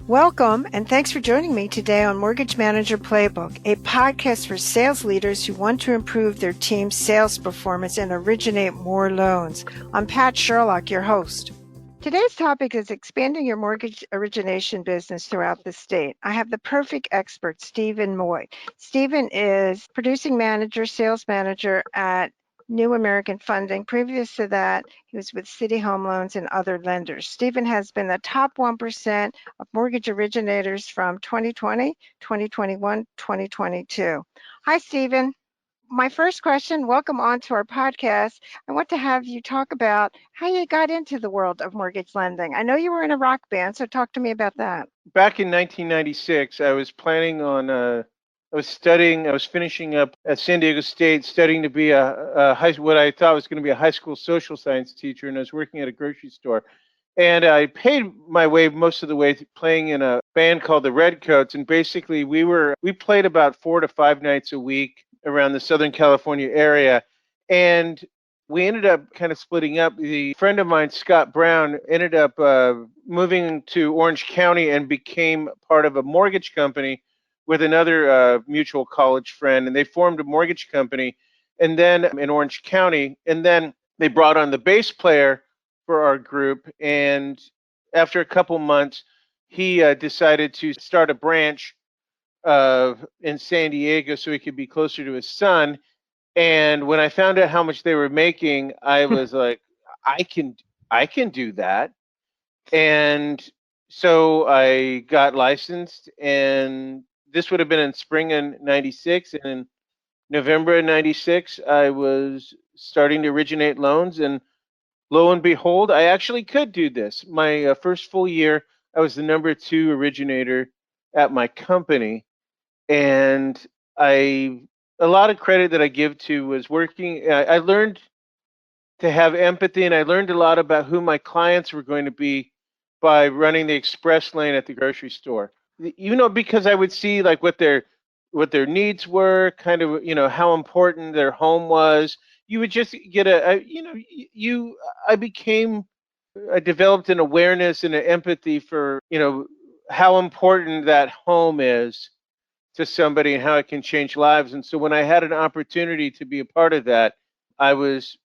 Welcome, and thanks for joining me today on Mortgage Manager Playbook, a podcast for sales leaders who want to improve their team's sales performance and originate more loans. I'm Pat Sherlock, your host. Today's topic is expanding your mortgage origination business throughout the state. I have the perfect expert, Stephen Moye. Stephen is producing manager, sales manager at New American Funding. Previous to that, he was with City Home Loans and other lenders. Stephen has been the top 1% of mortgage originators from 2020, 2021, 2022. Hi, Stephen. My first question, welcome on to our podcast. I want to have you talk about how you got into the world of mortgage lending. I know you were in a rock band, so talk to me about that. Back in 1996, I was planning on, I was finishing up at San Diego State, studying to be what I thought was going to be a high school social science teacher, and I was working at a grocery store. And I paid my way most of the way playing in a band called the Redcoats, and basically we played about 4 to 5 nights a week around the Southern California area, and we ended up kind of splitting up. The friend of mine, Scott Brown, ended up moving to Orange County and became part of a mortgage company with another mutual college friend, and they formed a mortgage company, and then in Orange County, and then they brought on the bass player for our group, and after a couple months, he decided to start a branch in San Diego so he could be closer to his son. And when I found out how much they were making, I was like, I can I can do that. And so I got licensed, and this would have been in spring in 96. And in November of 96, I was starting to originate loans. And lo and behold, I actually could do this. My first full year, I was the number 2 originator at my company. And I, a lot of credit that I give to was working. I learned to have empathy, and I learned a lot about who my clients were going to be by running the express lane at the grocery store. Because I would see like what their needs were, kind of, how important their home was. You would just get you I became I developed an awareness and an empathy for, how important that home is to somebody and how it can change lives. And so when I had an opportunity to be a part of that, I was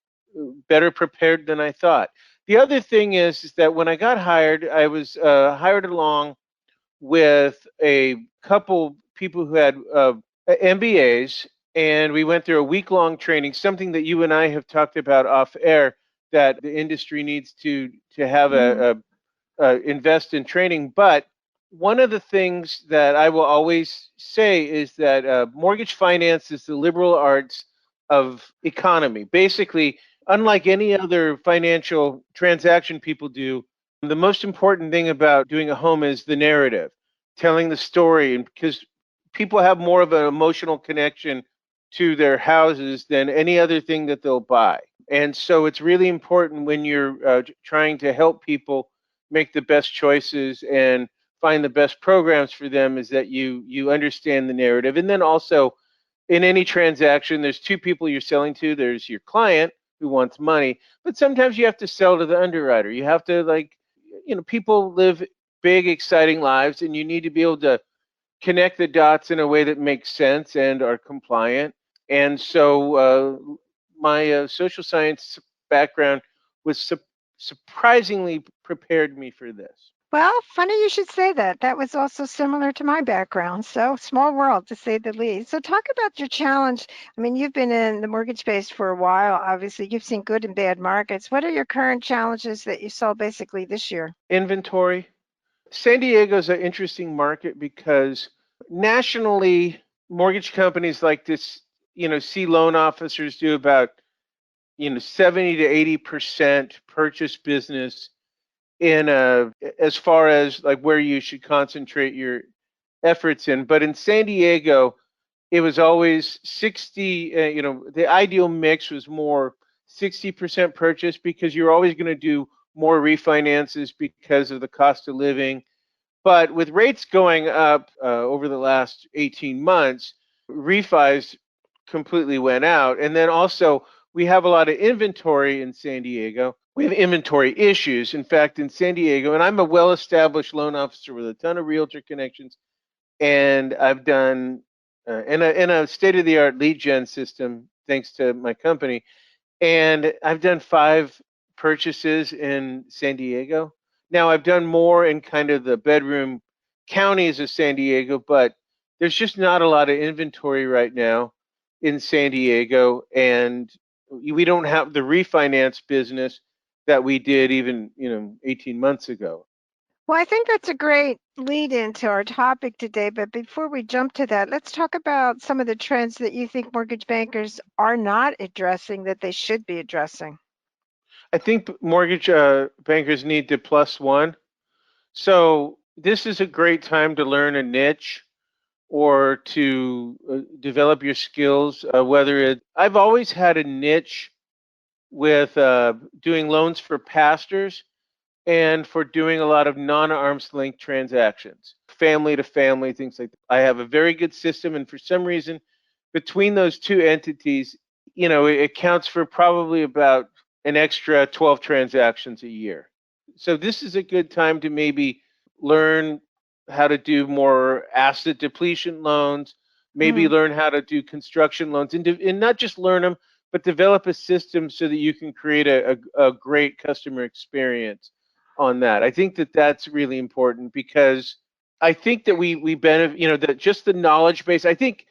better prepared than I thought. The other thing is that when I got hired, I was hired along with a couple people who had MBAs, and we went through a week-long training, something that you and I have talked about off air, that the industry needs to have invest in training. But one of the things that I will always say is that mortgage finance is the liberal arts of economy. Basically, unlike any other financial transaction people do, the most important thing about doing a home is the narrative, telling the story, and because people have more of an emotional connection to their houses than any other thing that they'll buy. And so it's really important when you're trying to help people make the best choices and find the best programs for them, is that you understand the narrative. And then also, in any transaction, there's two people you're selling to. There's your client who wants money, but sometimes you have to sell to the underwriter. You have to, people live big, exciting lives, and you need to be able to connect the dots in a way that makes sense and are compliant. And so my social science background was surprisingly prepared me for this. Well, funny you should say that. That was also similar to my background. So, small world to say the least. So, talk about your challenge. I mean, you've been in the mortgage space for a while. Obviously, you've seen good and bad markets. What are your current challenges that you saw basically this year? Inventory. San Diego is an interesting market because nationally, mortgage companies like this, see loan officers do about, 70 to 80% purchase business in as far as like where you should concentrate your efforts in. But in San Diego, it was always 60, the ideal mix was more 60% purchase, because you're always going to do more refinances because of the cost of living. But with rates going up over the last 18 months, refis completely went out. And then also, we have a lot of inventory in San Diego. we have inventory issues. In fact, in San Diego, and I'm a well-established loan officer with a ton of realtor connections, and I've done in a state-of-the-art lead gen system thanks to my company, and I've done 5 purchases in San Diego. Now I've done more in kind of the bedroom counties of San Diego, but there's just not a lot of inventory right now in San Diego, and we don't have the refinance business that we did even 18 months ago. Well, I think that's a great lead into our topic today. But before we jump to that, let's talk about some of the trends that you think mortgage bankers are not addressing that they should be addressing. I think mortgage bankers need to plus one. So this is a great time to learn a niche or to develop your skills. I've always had a niche with doing loans for pastors and for doing a lot of non-arm's length transactions, family to family, things like that. I have a very good system, and for some reason, between those two entities, it counts for probably about an extra 12 transactions a year. So this is a good time to maybe learn how to do more asset depletion loans, maybe Mm. learn how to do construction loans, and not just learn them, but develop a system so that you can create a great customer experience on that. I think that that's really important because I think that we benefit, that just the knowledge base. I think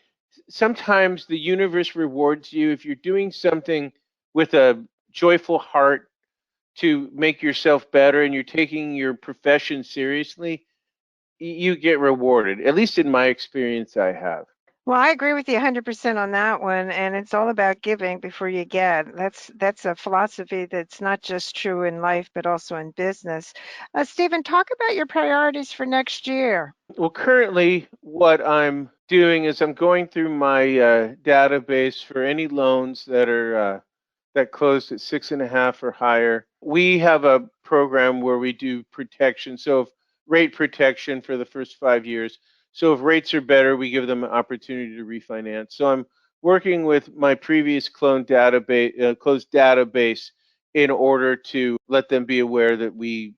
sometimes the universe rewards you if you're doing something with a joyful heart to make yourself better and you're taking your profession seriously, you get rewarded. At least in my experience, I have. Well, I agree with you 100% on that one, and it's all about giving before you get. That's a philosophy that's not just true in life, but also in business. Stephen, talk about your priorities for next year. Well, currently, what I'm doing is I'm going through my database for any loans that closed at 6.5 or higher. We have a program where we do protection, so if rate protection for the first 5 years. So if rates are better, we give them an opportunity to refinance. So I'm working with my previous closed database in order to let them be aware that we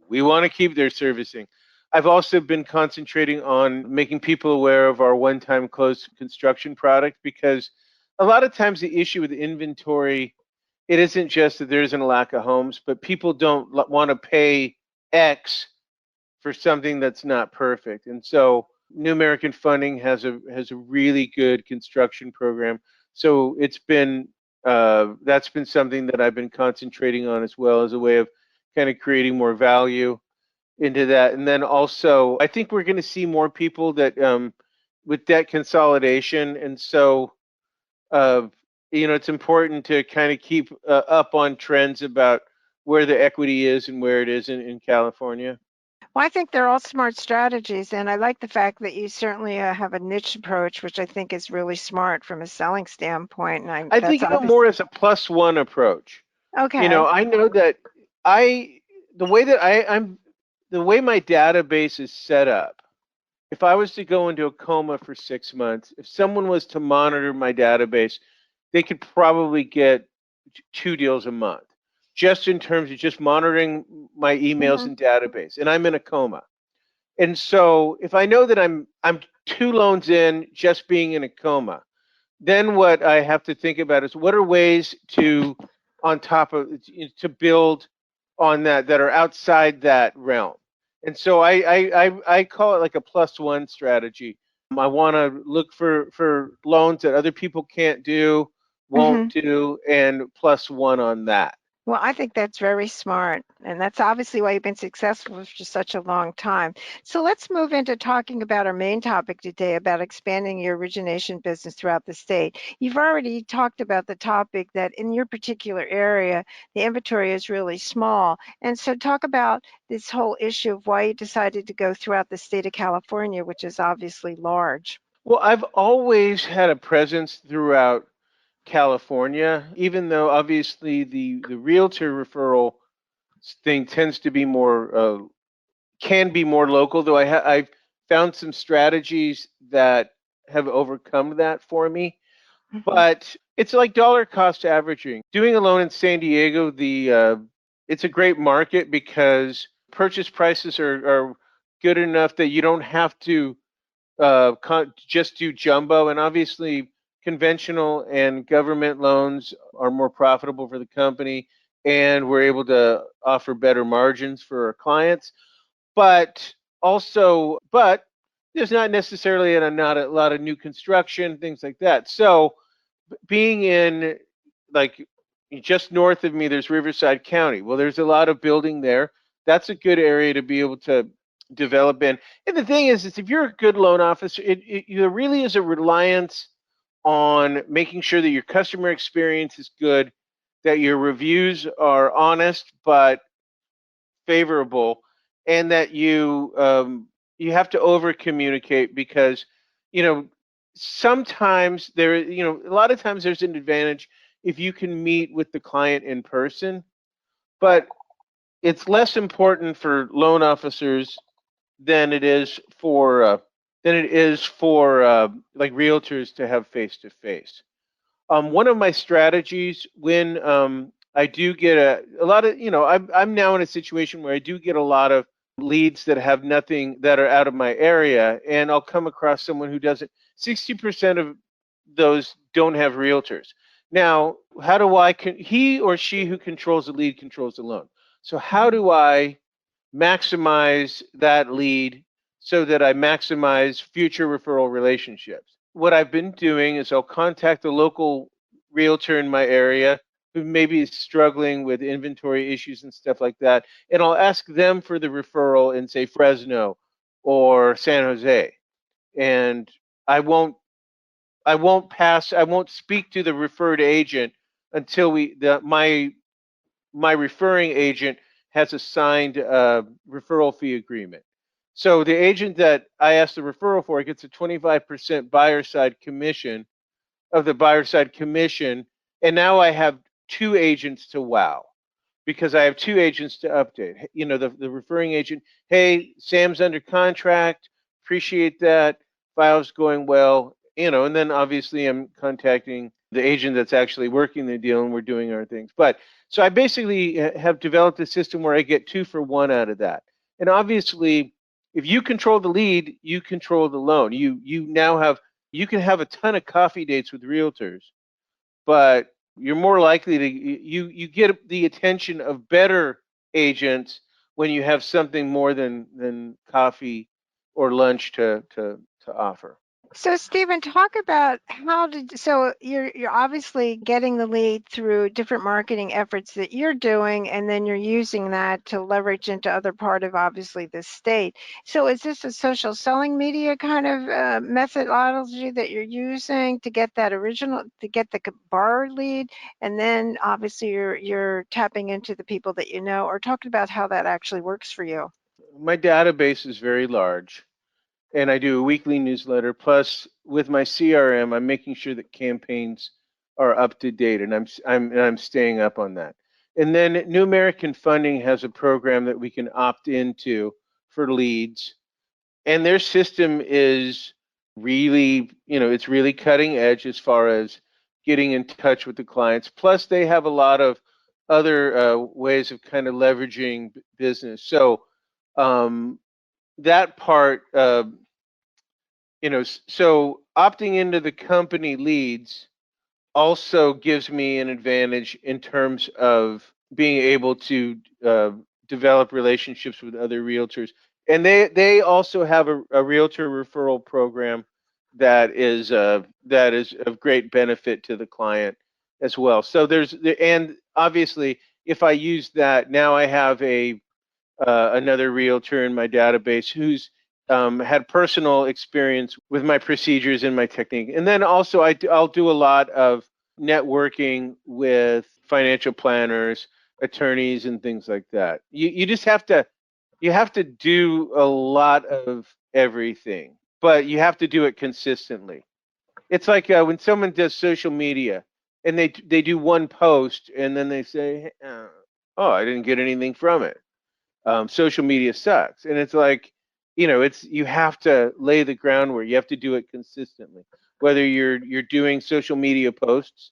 want to keep their servicing. I've also been concentrating on making people aware of our one-time closed construction product because a lot of times the issue with inventory, it isn't just that there isn't a lack of homes, but people don't want to pay X for something that's not perfect. And so New American Funding has a really good construction program. So that's been something that I've been concentrating on as well as a way of kind of creating more value into that. And then also, I think we're going to see more people that with debt consolidation, and so uh, it's important to kind of keep up on trends about where the equity is and where it is in California. Well, I think they're all smart strategies, and I like the fact that you certainly have a niche approach, which I think is really smart from a selling standpoint. And I that's think of it obvious. more as a plus one approach. Okay. I know that I the way that I'm the way my database is set up. If I was to go into a coma for 6 months, if someone was to monitor my database, they could probably get 2 deals a month, just in terms of just monitoring my emails Hmm. and database. And I'm in a coma. And so if I know that I'm 2 loans in just being in a coma, then what I have to think about is what are ways to on top of to build on that are outside that realm. And so I call it like a plus one strategy. I want to look for loans that other people can't do, won't Hmm. do, and plus one on that. Well, I think that's very smart, and that's obviously why you've been successful for such a long time. So let's move into talking about our main topic today about expanding your origination business throughout the state. You've already talked about the topic that in your particular area, the inventory is really small. And so talk about this whole issue of why you decided to go throughout the state of California, which is obviously large. Well, I've always had a presence throughout California, even though obviously the realtor referral thing tends to be more can be more local. Though I've found some strategies that have overcome that for me. Mhm. but it's like dollar cost averaging. Doing a loan in San Diego, it's a great market because purchase prices are good enough that you don't have to just do jumbo, and obviously conventional and government loans are more profitable for the company, and we're able to offer better margins for our clients. But there's not necessarily not a lot of new construction, things like that. So being in like just north of me, there's Riverside County. Well, there's a lot of building there. That's a good area to be able to develop in. And the thing is if you're a good loan officer, there really is a reliance on making sure that your customer experience is good, that your reviews are honest but favorable, and that you have to over communicate because you know sometimes a lot of times there's an advantage if you can meet with the client in person, but it's less important for loan officers than it is for like realtors to have face to face. One of my strategies when I do get a lot of, I'm now in a situation where I do get a lot of leads that have nothing that are out of my area, and I'll come across someone who doesn't. 60% of those don't have realtors. Now, how do he or she who controls the lead controls the loan. So how Mhm. do I maximize that lead so that I maximize future referral relationships? What I've been doing is I'll contact the local realtor in my area who maybe is struggling with inventory issues and stuff like that, and I'll ask them for the referral in, say, Fresno or San Jose. And I won't I won't speak to the referred agent until my referring agent has a signed referral fee agreement. So the agent that I ask the referral for gets a 25% buyer side commission of the buyer side commission. And now I have two agents to wow because I have two agents to update. The referring agent, hey, Sam's under contract. Appreciate that. File's going well. And then obviously I'm contacting the agent that's actually working the deal and we're doing our things. But so I basically have developed a system where I get 2 for 1 out of that. And obviously, if you control the lead, you control the loan. You can have a ton of coffee dates with realtors, but you're more likely to you get the attention of better agents when you have something more than coffee or lunch to offer. So, Stephen, talk about so you're obviously getting the lead through different marketing efforts that you're doing, and then you're using that to leverage into other part of obviously the state. So, is this a social selling media kind of methodology that you're using to get to get the bar lead, and then obviously you're tapping into the people that you know, or talking about how that actually works for you? My database is very large, and I do a weekly newsletter. Plus, with my CRM, I'm making sure that campaigns are up to date, and I'm staying up on that. And then New American Funding has a program that we can opt into for leads, and their system is really, it's really cutting edge as far as getting in touch with the clients. Plus, they have a lot of other ways of kind of leveraging business. So um, that part, so opting into the company leads also gives me an advantage in terms of being able to develop relationships with other realtors. And they also have a realtor referral program that is of great benefit to the client as well. So and obviously if I use that, now I have another realtor in my database who's had personal experience with my procedures and my technique. And then also I'll do a lot of networking with financial planners, attorneys, and things like that. You just have to do a lot of everything, but you have to do it consistently. It's like when someone does social media and they do one post and then they say, "Oh, I didn't get anything from it." Social media sucks, and it's like, you have to lay the groundwork. You have to do it consistently. whether you're doing social media posts,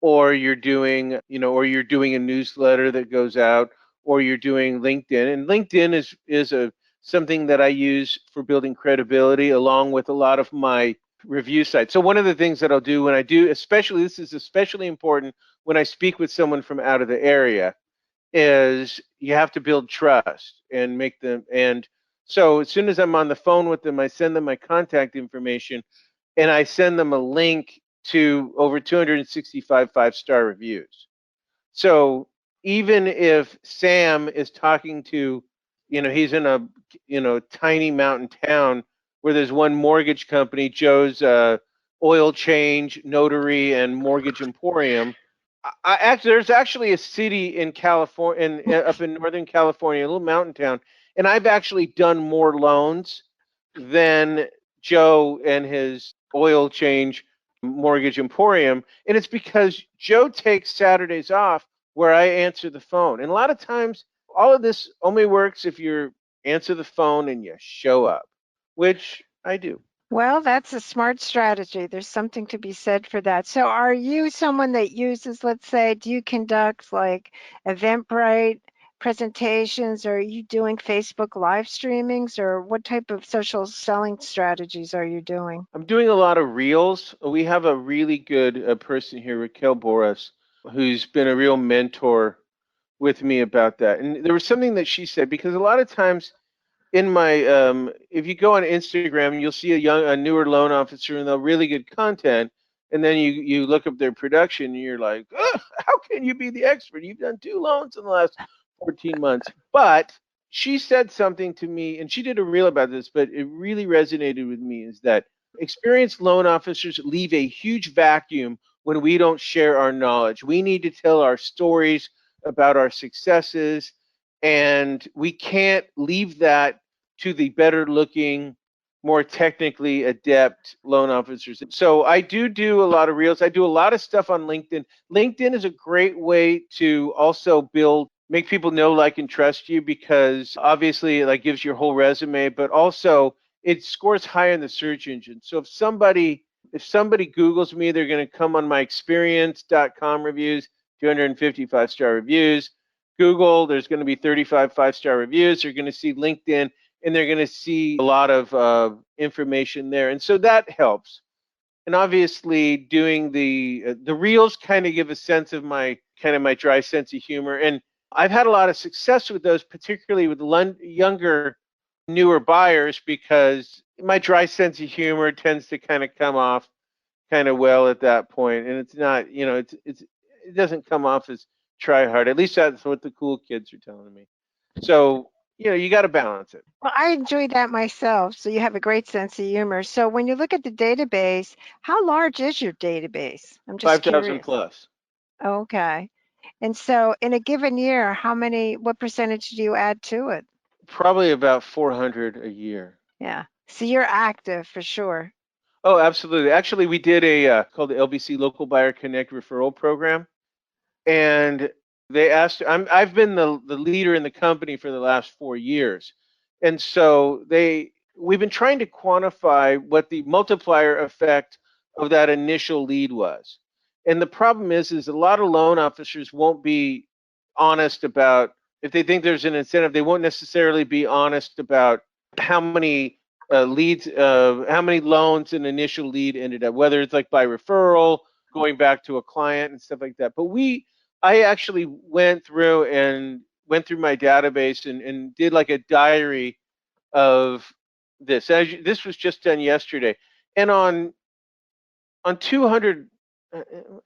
or you're doing, or you're doing a newsletter that goes out, or you're doing LinkedIn. And LinkedIn is a something that I use for building credibility along with a lot of my review sites. So one of the things that I'll do when I do, especially this is especially important when I speak with someone from out of the area, is you have to build trust and make them. And so as soon as I'm on the phone with them, I send them my contact information, and I send them a link to over 265 five-star reviews. So even if Sam is talking to, he's in a, tiny mountain town where there's one mortgage company, Joe's Oil Change, Notary, and Mortgage Emporium. There's actually a city in California, up in Northern California, a little mountain town, and I've actually done more loans than Joe and his oil change mortgage emporium. And it's because Joe takes Saturdays off where I answer the phone. And a lot of times, all of this only works if you answer the phone and you show up, which I do. Well, that's a smart strategy. There's something to be said for that. So, are you someone that uses, let's say, do you conduct like Eventbrite presentations, or are you doing Facebook live streamings, or what type of social selling strategies are you doing? I'm doing a lot of reels. We have a really good person here, Raquel Boras, who's been a real mentor with me about that. And there was something that she said, because a lot of times in my if you go on Instagram, you'll see a newer loan officer and they'll really good content, and then you look up their production and you're like, "Ugh, how can you be the expert? You've done 2 loans in the last 14 months." But she said something to me, and she did a reel about this, but it really resonated with me, is that experienced loan officers leave a huge vacuum when we don't share our knowledge. We need to tell our stories about our successes, and we can't leave that to the better looking, more technically adept loan officers. So I do a lot of reels. I do a lot of stuff on LinkedIn. LinkedIn is a great way to also make people know, like, and trust you, because obviously it like gives your whole resume, but also it scores high in the search engine. So if somebody Googles me, they're going to come on my experience.com reviews, 255-star reviews. Google, there's going to be 35 five-star reviews. They're going to see LinkedIn, and they're going to see a lot of information there. And so that helps. And obviously doing the reels kind of give a sense of my dry sense of humor. And I've had a lot of success with those, particularly with younger, newer buyers, because my dry sense of humor tends to kind of come off kind of well at that point. And it's not, it doesn't come off as try hard. At least that's what the cool kids are telling me. So, you got to balance it. Well, I enjoy that myself. So, you have a great sense of humor. So, when you look at the database, how large is your database? I'm just 5,000 curious. plus. Okay. And so, in a given year, what percentage do you add to it? Probably about 400 a year. Yeah. So, you're active for sure. Oh, absolutely. Actually, we did a called the LBC Local Buyer Connect referral program, and they asked. I've been the leader in the company for the last 4 years, and so we've been trying to quantify what the multiplier effect of that initial lead was. And the problem is a lot of loan officers won't be honest about, if they think there's an incentive, they won't necessarily be honest about how many how many loans an initial lead ended up, whether it's like by referral, going back to a client and stuff like that. But I actually went through my database and did like a diary of this. This was just done yesterday, and on 200,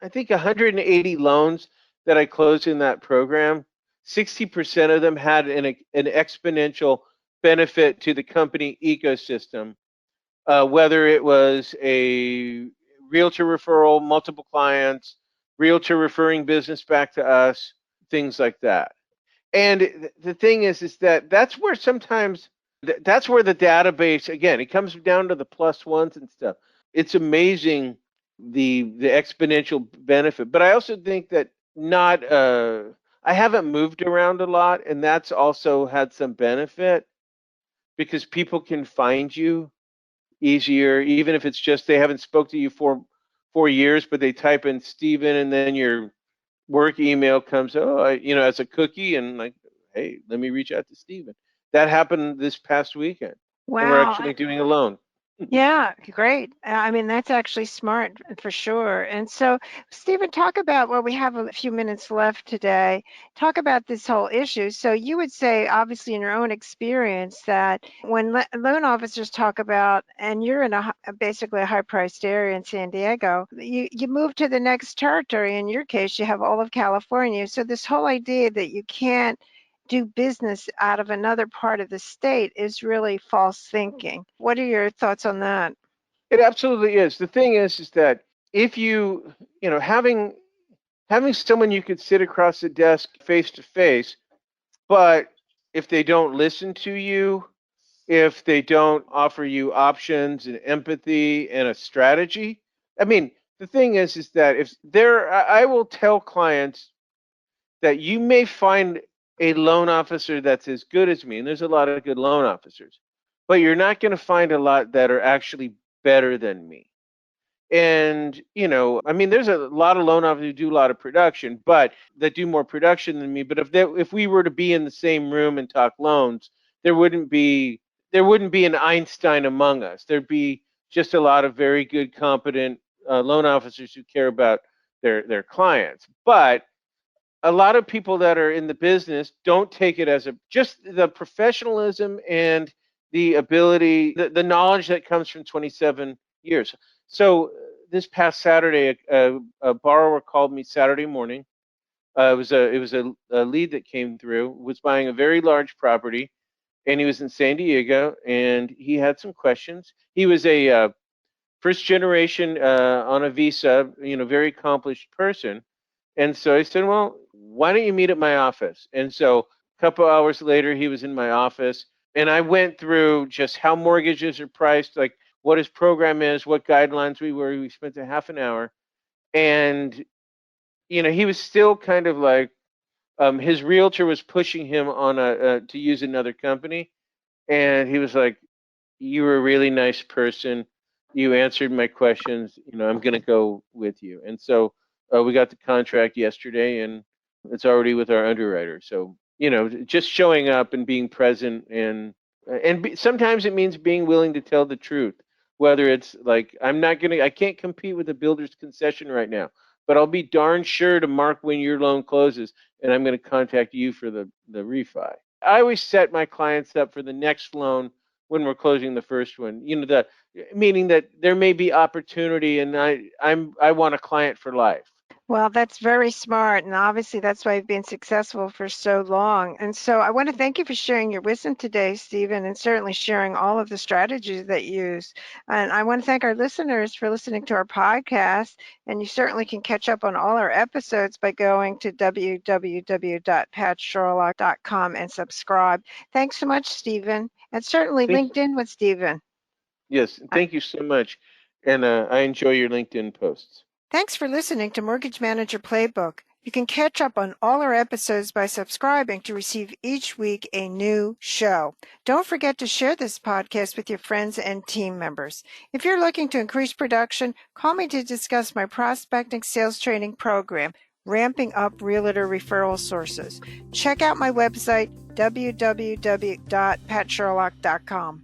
I think 180 loans that I closed in that program, 60% of them had an exponential benefit to the company ecosystem, whether it was a realtor referral, multiple clients, realtor referring business back to us, things like that. And the thing is that that's where the database, again, it comes down to the plus ones and stuff. It's amazing the exponential benefit. But I also think that not I haven't moved around a lot, and that's also had some benefit, because people can find you easier, even if it's just they haven't spoke to you for 4 years, but they type in Stephen and then your work email comes, as a cookie, and like, hey, let me reach out to Stephen. That happened this past weekend, and we're Wow. actually doing a loan. Yeah, great. I mean, that's actually smart for sure. And so, Stephen, talk about, well, we have a few minutes left today. Talk about this whole issue. So, you would say, obviously, in your own experience, that when loan officers talk about, and you're in basically a high-priced area in San Diego, you move to the next territory. In your case, you have all of California. So, this whole idea that you can't do business out of another part of the state is really false thinking. What are your thoughts on that? It absolutely is. The thing is that if having someone you could sit across the desk face to face, but if they don't listen to you, if they don't offer you options and empathy and a strategy, I mean, the thing is that if there, I will tell clients that you may find a loan officer that's as good as me, and there's a lot of good loan officers, but you're not going to find a lot that are actually better than me. And, I mean, there's a lot of loan officers who do a lot of production, but that do more production than me. But if we were to be in the same room and talk loans, there wouldn't be an Einstein among us. There'd be just a lot of very good, competent loan officers who care about their clients. But a lot of people that are in the business don't take it as just the professionalism and the ability, the knowledge that comes from 27 years. So this past Saturday, a borrower called me Saturday morning. It was a lead that came through. Was buying a very large property, and he was in San Diego, and he had some questions. He was a first generation on a visa, very accomplished person. And so I said, well, why don't you meet at my office? And so a couple hours later, he was in my office, and I went through just how mortgages are priced, like what his program is, what guidelines we were. We spent a half an hour, and he was still kind of like his realtor was pushing him on to use another company, and he was like, "You were a really nice person. You answered my questions. I'm going to go with you." And so we got the contract yesterday, and it's already with our underwriter. So just showing up and being present, sometimes it means being willing to tell the truth. Whether it's like I can't compete with the builder's concession right now, but I'll be darn sure to mark when your loan closes, and I'm going to contact you for the refi. I always set my clients up for the next loan when we're closing the first one. Meaning that there may be opportunity, and I want a client for life. Well, that's very smart, and obviously that's why you've been successful for so long. And so I want to thank you for sharing your wisdom today, Stephen, and certainly sharing all of the strategies that you use. And I want to thank our listeners for listening to our podcast. And you certainly can catch up on all our episodes by going to www.patsherlock.com and subscribe. Thanks so much, Stephen, and certainly Thank LinkedIn with Stephen. Yes, thank you so much, and I enjoy your LinkedIn posts. Thanks for listening to Mortgage Manager Playbook. You can catch up on all our episodes by subscribing to receive each week a new show. Don't forget to share this podcast with your friends and team members. If you're looking to increase production, call me to discuss my prospecting sales training program, Ramping Up Realtor Referral Sources. Check out my website, www.patsherlock.com.